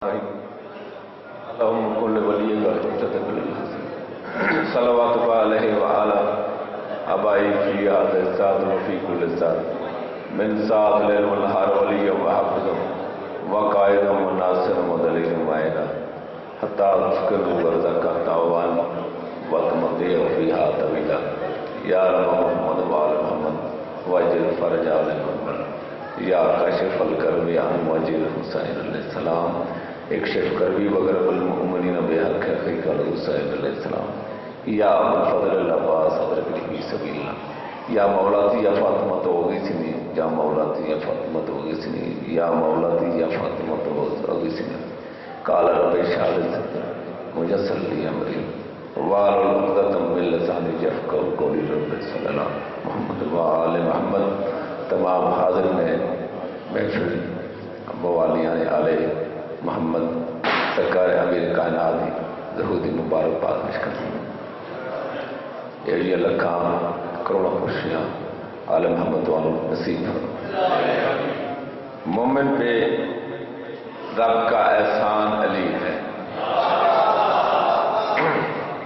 اللهم كل وليك وحجتك للحسن صلواتك عليه وعلى آبائه في هذا الساعة وفي كل ساعة من ساعة الليل والنهار وليا وحافظا وقائدا وناصرا ودليلا معينا حتى تسكنه ورزقك تعوان وتمضيه فيها طويلا يا رب محمد وآل محمد واجل فرج آل محمد یا کاشف الکرب عن واجب حسین علیہ السلام اکشف کربی وغرب المؤمنین بحق حقیق الحسین علیہ السلام یا ابو الفضل العباس حضرت فی سبیل اللہ یا مولاتی یا فاطمہ تو ہوگی سنی یا مولاتی یا فاطمہ تو ہوگی سنی یا مولاتی یا فاطمہ تو ہوگی سنی قال رب شہادت مجسر لی امری وعلى العقدة من لساني يفقهوا قولي رب صلی اللہ محمد وآل محمد تمام حاضر میں محفل موالیاں علیہ محمد سرکار امیر کائنات ظہوری مبارک باد پیش کرتے ہیں یہ لکھاں کروڑوں خوشیاں آل محمد والوں نصیب مومن پہ رب کا احسان علی ہے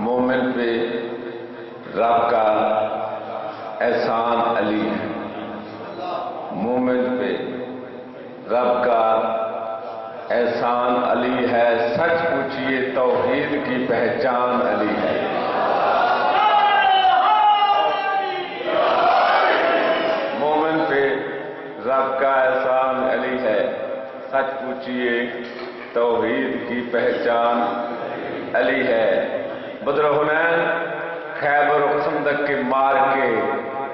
مومن پہ رب کا احسان علی ہے مومن پہ رب کا احسان علی ہے سچ پوچھئے توحید کی پہچان علی ہے مومن پہ رب کا احسان علی ہے سچ پوچھئے توحید کی پہچان علی ہے بدر حنین خیبر و خندق کے مار کے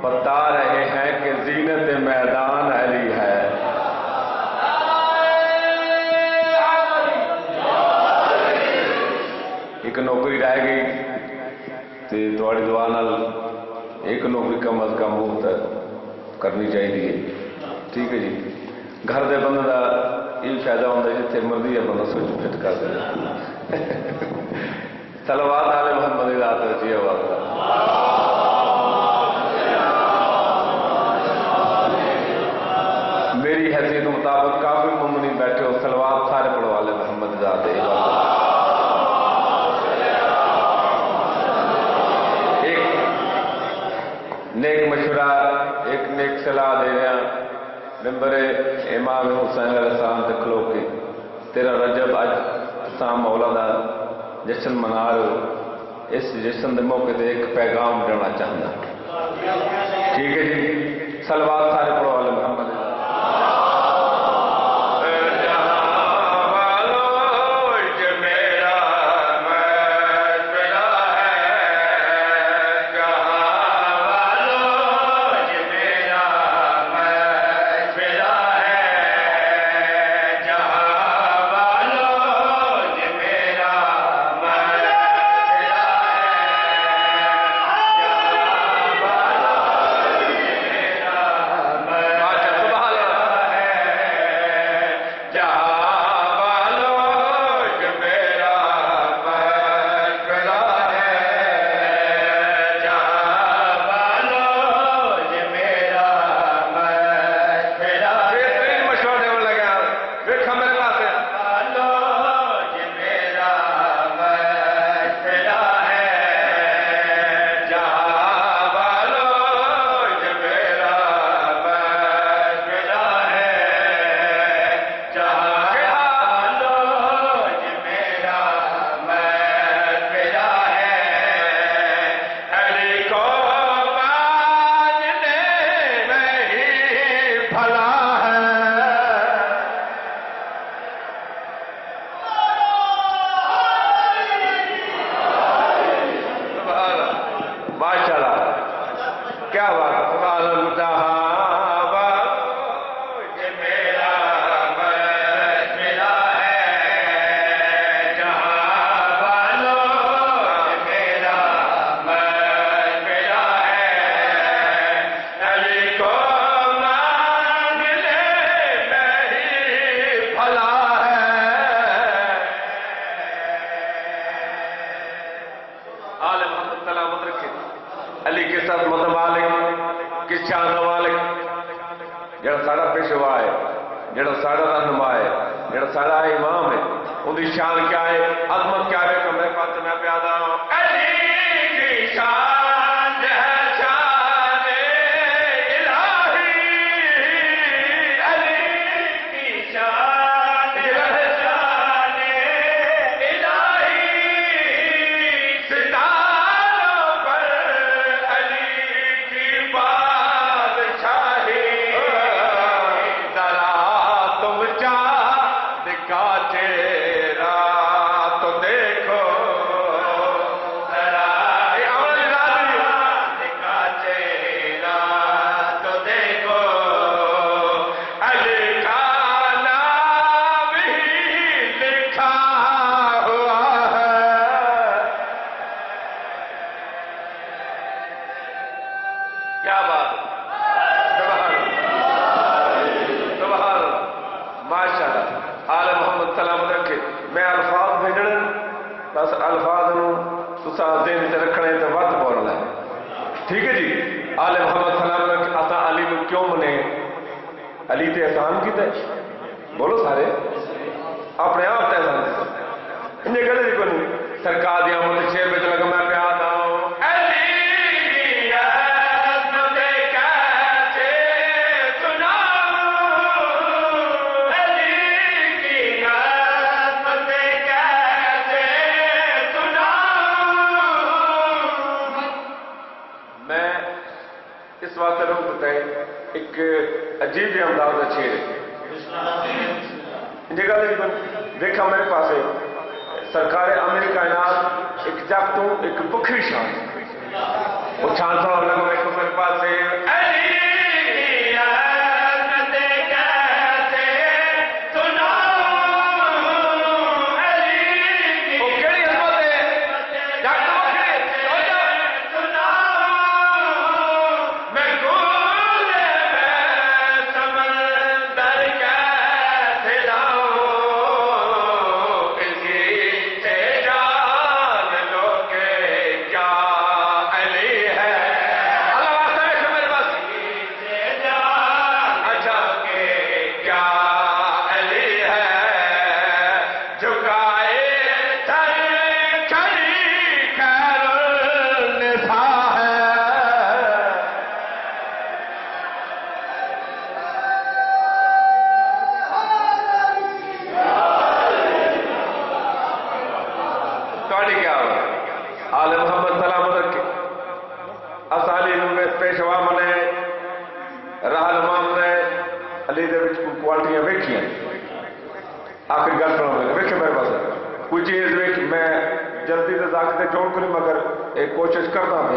بتا رہے ہیں کہ زینت میدان علی ہے ایک نوکری رہ گئی تے تھوڑی دعا نال ایک نوکری کم از کم مفت کرنی چاہیے ٹھیک ہے جی گھر دے بندے دا یہ فائدہ ہوتا ہے جتنے مرضی ہے بندہ سوچ فٹ کر دے صلوات علی محمد ذات رضی اللہ میری حیثیت مطابق کافی مومنین بیٹھے ہو صلوات سارے پڑھوا لے محمد ذات ایک نیک مشورہ ایک نیک صلاح دے رہے ہیں ممبر امام حسین علیہ السلام تے کھلو کے 13 رجب اج سام مولا دا جشن منا رہے ہو اس جشن دے موقع تے ایک پیغام دینا چاہتا ٹھیک ہے جی صلوات سارے پڑھوا لے محمد کیا بات علی کے ساتھ متمالک کس شان مالک جڑا سارا پیشوا ہے جڑا سارا رہنما ہے جڑا سارا امام ہے دی شان کیا ہے، عظمت کیا ہے کہ میرے پاس میں پیادا ہوں علی کی شان ہے شان الہی، علی کی شان ہے شان الہی، ستاروں پر علی کی بادشاہی، ذرا تم چاند کا چہرہ تو دیکھو، ذرا چاند کا چہرہ تو دیکھو، علی کا نام ہی لکھا ہوا ہے۔ کیا بات ہے، سبحان سبحان ماشاء اللہ، آل محمد سلامت رکھے۔ میں الفاظ بھیجنے بس الفاظ تسا ذہن چ رکھنے تو وقت بولنا ہے، ٹھیک ہے جی۔ آل محمد سلامت رکھے، اساں علی کو کیوں منے؟ علی تے احسان کیتا ہے، بولو سارے اپنے آپ تے احسان کیتا ہے، انہیں کہتے جی کوئی نہیں۔ سرکار دی آمد 6 بجے لگا میں پیادا ہوں علی کی عظمت کیسے سناؤں، علی کی عظمت کیسے سناؤں۔ میں اس واسطے روک دیتا ہے، ایک عجیب انداز اچھے جگہ دیکھا میرے پاس ہے سرکار امیر کائنات ایک جگتوں ایک بکری شان، وہ چھان سنا لگا میرے پاس ہے علی کی عظمت کیسے سناؤں، علی کی وہ کیڑی عظمت ہے جگ بکری سناؤں، میں گول میں سمندر کیسے لاؤں، اسی سے جان لو کہ کیا علی ہے، اللہ واسطہ ہے کہ میرے پاس سے جان اچھا کہ کیا علی ہے، جھکائے سر کھڑی خیر النساء ہے۔ تھوڑی کیا ہو آل محمد سلامت رکھے، اسالی میں پیشوا منے رہنما نے علی دے وچ کوالٹیاں ویکھیاں، آخری گل سنو ویکھے میرے پاس کوئی چیز ویکھ میں جلدی سے ذاکر جوڑ کریں مگر ایک کوشش کرتا ہوں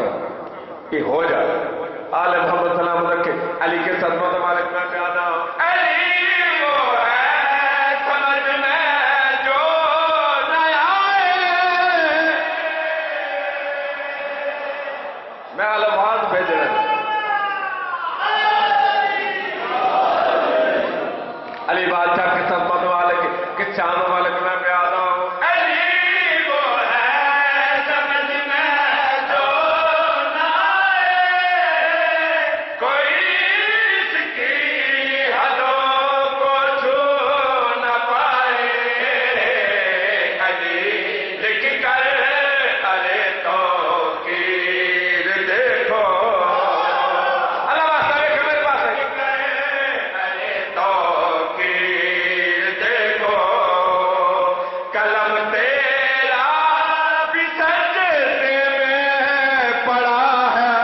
کہ ہو جائے۔ آل محمد سلامت رکھے، علی کے صدمت ہمارے میں پیادا ہوں علی وہ ہے سمجھ میں جو نہ آئے، میں الفاظ بھیج رہا ہوں علی بادشاہ کے صدمت والے کے چاند والے میں پیادا ہوں علی وہ ہے سمجھ میں جو نہ آئے، کوئی اس کی حدوں کو چھو نہ پائے، علی لکھ کر ارے توقیر دیکھو، اللہ واسطہ ہے کہ میرے پاس ہے ارے توقیر دیکھو، قلم تیرا بھی سجدے میں پڑا ہے۔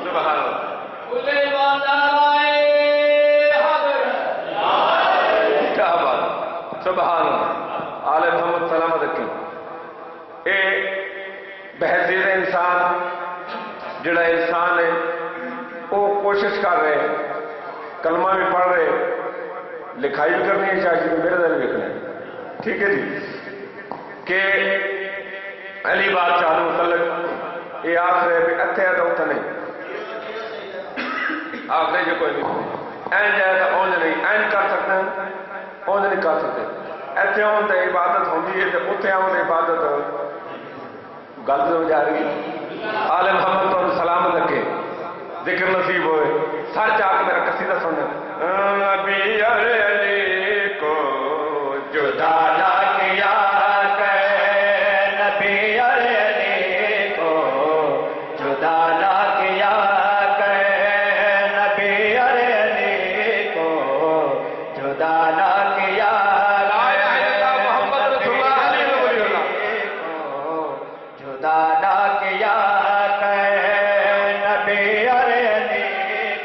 سبحان اللہ، کیا بات، سبحان اللہ، آل محمد سلامت رکھیں۔ اے بہترین انسان جڑا انسان ہے وہ کوشش کر رہے کلمہ بھی پڑھ رہے لکھائی بھی کرنی ہے چاہیے میرے دل لکھنا ہے، ٹھیک ہے جی، کہ علی بادشاہ متعلق یہ آخ رہے بھی اتھے ہے تو اتھے نہیں، آخ رہے جو کوئی نہیں این جائے تو اونج نہیں، این کر سکتے ہیں اونج نہیں کر سکتے، اتھے ہوں تو عبادت ہوندی ہے تو اتھے ہوں تو عبادت گل سے جا رہی ہے۔ آل محمد تو سلام رکھے، ذکر نصیب ہوئے سر جا کے میرا قصیدہ سننا نبی علی کو جدا نہ کیا نبی علی کو جدا نہ کیا نبی علی کو جدا نہ کیا لا الہ الا اللہ محمد رسول اللہ علیہ وسلم جدا نہ کیا نبی علی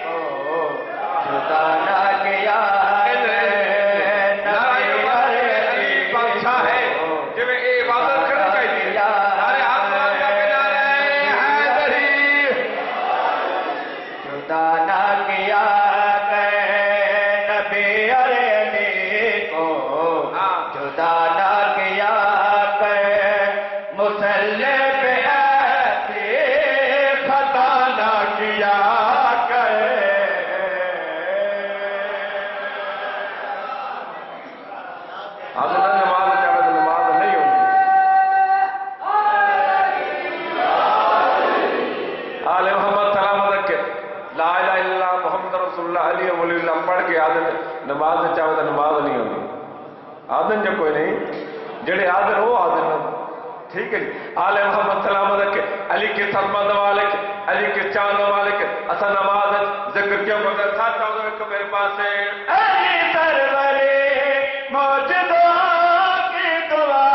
کو جدا نہ کیا نماز چاہو تو نماز نہیں ہوگی آدن جو کوئی نہیں جڑے آدن ہو آدن ٹھیک ہے جی آل محمد سلام رکھے علی کے سلمان مالک علی کے چاند مالک اصا نماز ذکر کیوں کرتے ساتھ چاہو ایک میرے پاس ہے علی سرورے موجودوں کی دعا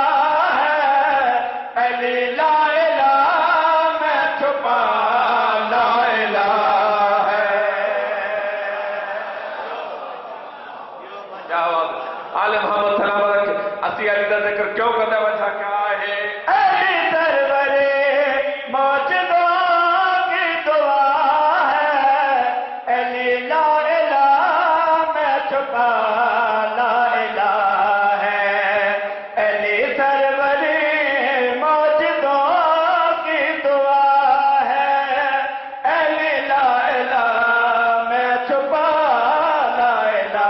ہے علی لا الہ میں چھپا لا الہ آل محمد سلام علیکم اسی علی کا ذکر کیوں کرنا وجہ کیا ہے علی سرورے موجودوں کی دعا ہے علی لا الہ میں چھپا لا الہ ہے علی سرورے موجودوں کی دعا ہے علی لا الہ میں چھپا لا الہ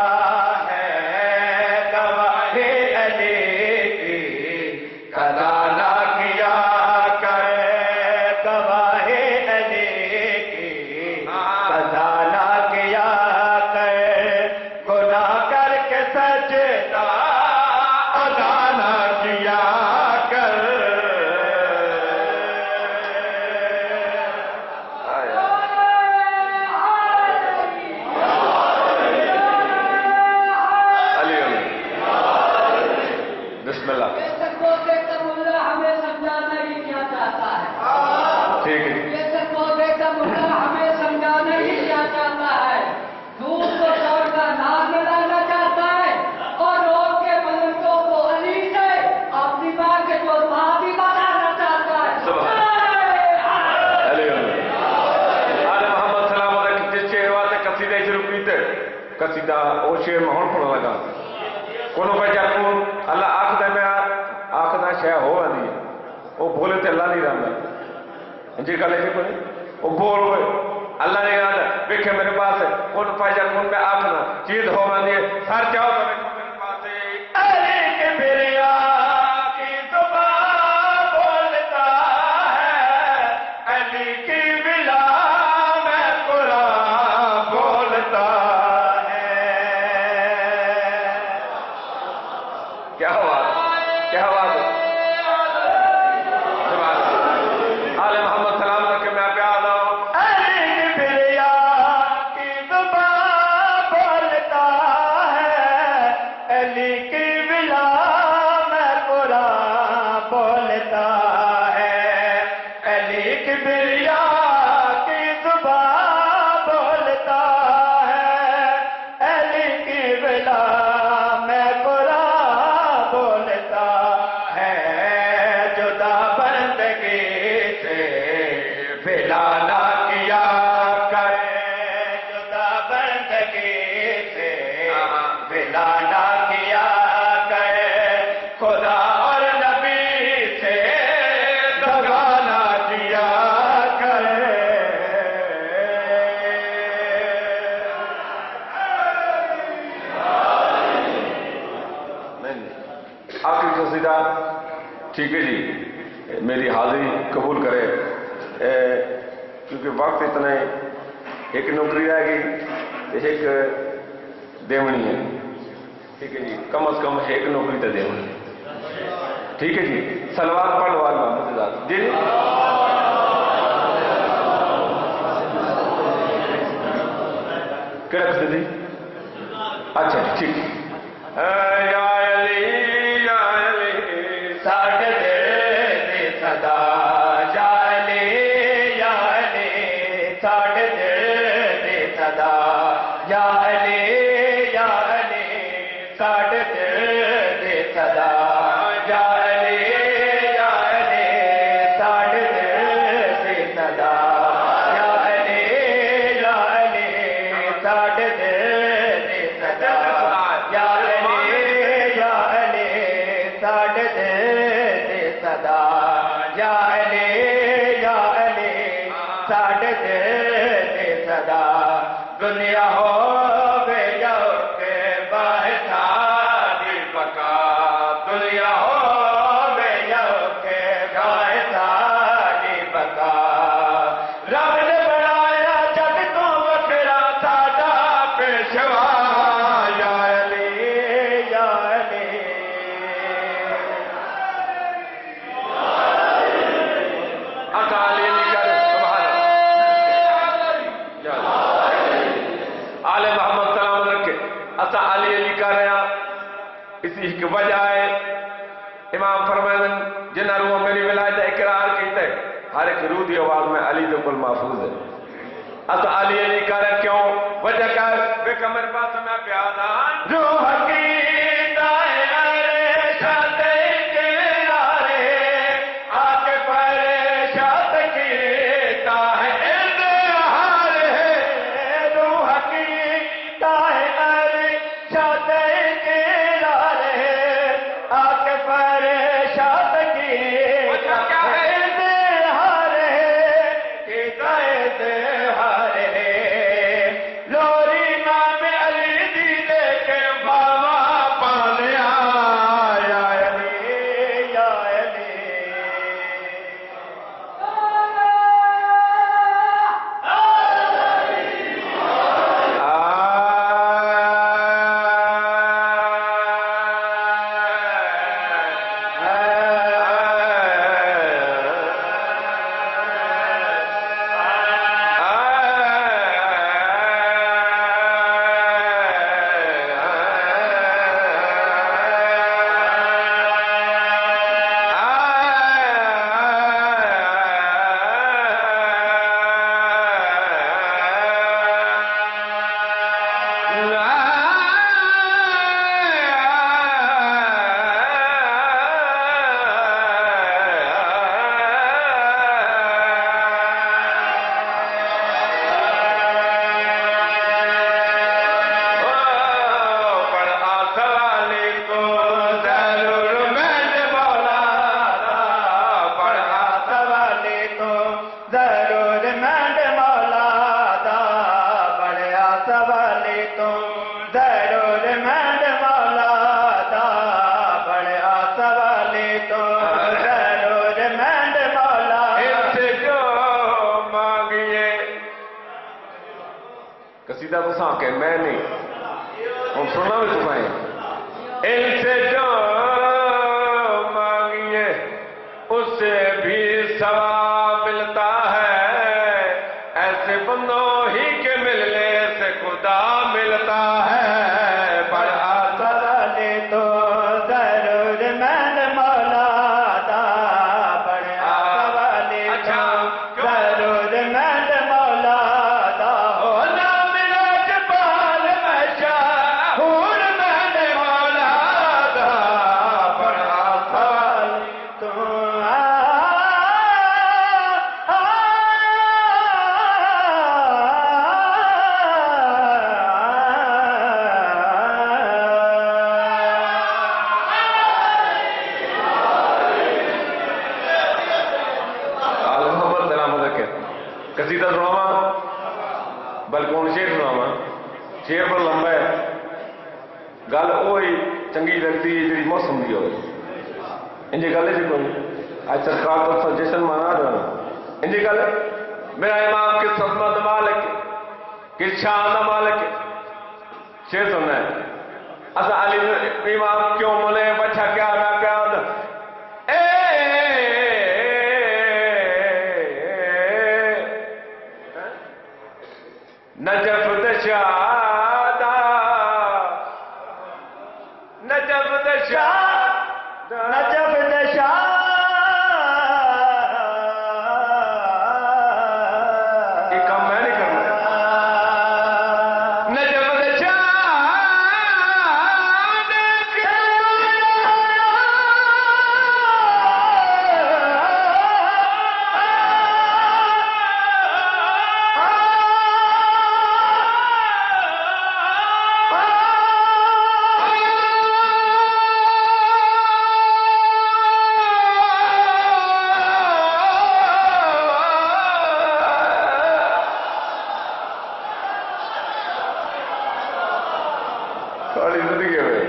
قصیدہ او شیر مہون پڑھنے لگا کونو بچہ کون اللہ آخدہ میں آخدہ شے ہو آدھی وہ بھولے تے اللہ نہیں رہنا جی کالے جی کوئی وہ بھول ہوئے اللہ نہیں رہنا بکھے میرے پاس ہے کونو بچہ کون میں آخدہ چیز ہو آدھی ہے سر جاؤ تو میرے پاس ہے علی کے بریا کی زبان بولتا ہے علی کی بلا میں قرآن بولتا کیا ہوا آل محمد سلام رکھے میں پیار ہوں علی کی بریا کی زبان بولتا ہے علی کی بلا میں قرآن بولتا ہے علی کی بریا کی زبان بولتا ہے علی کی بلا میں قرآن بولتا ہے جدا بندگی سے بلا نہ کیا کرے جدا بندگی سے بلا نہ کیا کرے خدا اور نبی سے دغا نہ کیا کرے آخری قصیدہ ٹھیک ہے جی میری حاضری قبول کرے کیونکہ وقت اتنا ایک نوکری رہ گئی ایک دیونی ہے، ٹھیک ہے جی، کم از کم ایک نوکری تو دیونی، ٹھیک ہے جی، سلوات پڑھ لو محمد جی جی کہڑا قصے دی؟ اچھا ٹھیک یا علی یا علی ساڈے دل دی صدا یا علی یا علی ساڈے دل دی صدا یا علی یا علی ساڈے دل دی صدا یا علی یا علی ساڈے دل دی صدا یا علی یا علی ساڈے دل دی صدا یا علی یا علی ساڈے دل دی صدا یا علی یا علی ساڈے دل دی صدا دنیا ہو دنیا ہو بے یو کے گائے ساری بکا رب نے بنایا جگ تو وکھرا ساڈا پیشوا یا علی یا علی اکالی نکل سبحان اللہ آل محمد سلام رکھے اسا علی علی کر رہے ہیں اسی کی وجہ ہے امام فرمائن جنہ روح میری ولایت اقرار کیتا ہے ہر ایک روح دی آواز میں علی دے کل محفوظ ہے اسا علی علی کر کیوں وجہ کیا ہے بے کمر پاس میں پیادان روح کی قصیدہ تو ساں کہ میں نہیں ہم سننا بھی تمہیں ان سے جو مانگیے اس سے بھی ثواب ملتا ہے ایسے بندوں ہی کے ملنے سے خدا ملتا ہے پر آسر لے تو ضرور مین مولا دا پر آسر لے تو ضرور مین مولا دا قصیدہ سناواں بلکہ ہوں شیر سناواں شیر پر لمبا ہے گل وہی چنگی لگتی ہے جی موسم کی ہوئے انجی گل ہے جی کوئی آج سرکار تو جشن منا رہا انجی گل میرا امام کے صدمہ دمال ہے کہ شان دا مالک شیر سننا ہے اسا علی امام کیوں ملے بچہ کیا نہ کیا نجف دشادا نجف دشادا نجف دشادا یہ کام میں نہیں کرنا نجف دشادا ساری زندگی میں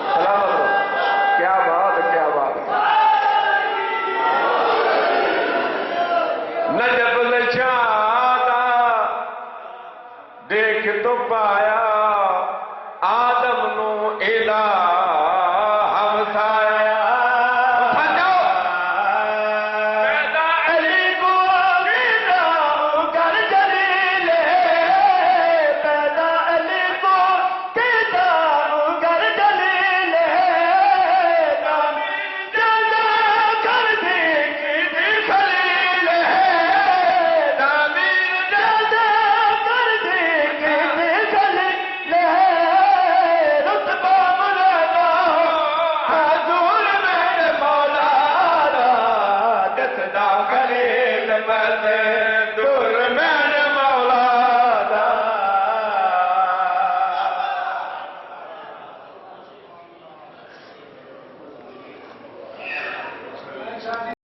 سلامت ہو کیا بات ہے کیا بات ہے نجف نشادا دیکھ تو پایا آدم نو الہ ہمسایا پیدا علی کو پیدا کر جلیلے پیدا علی کو پیدا کر جلیلے جدا کر دی خلیلے تعمیر جدا کر دی خلیلے رتبہ بلند حضور میرے مولا دسدا خلیل میں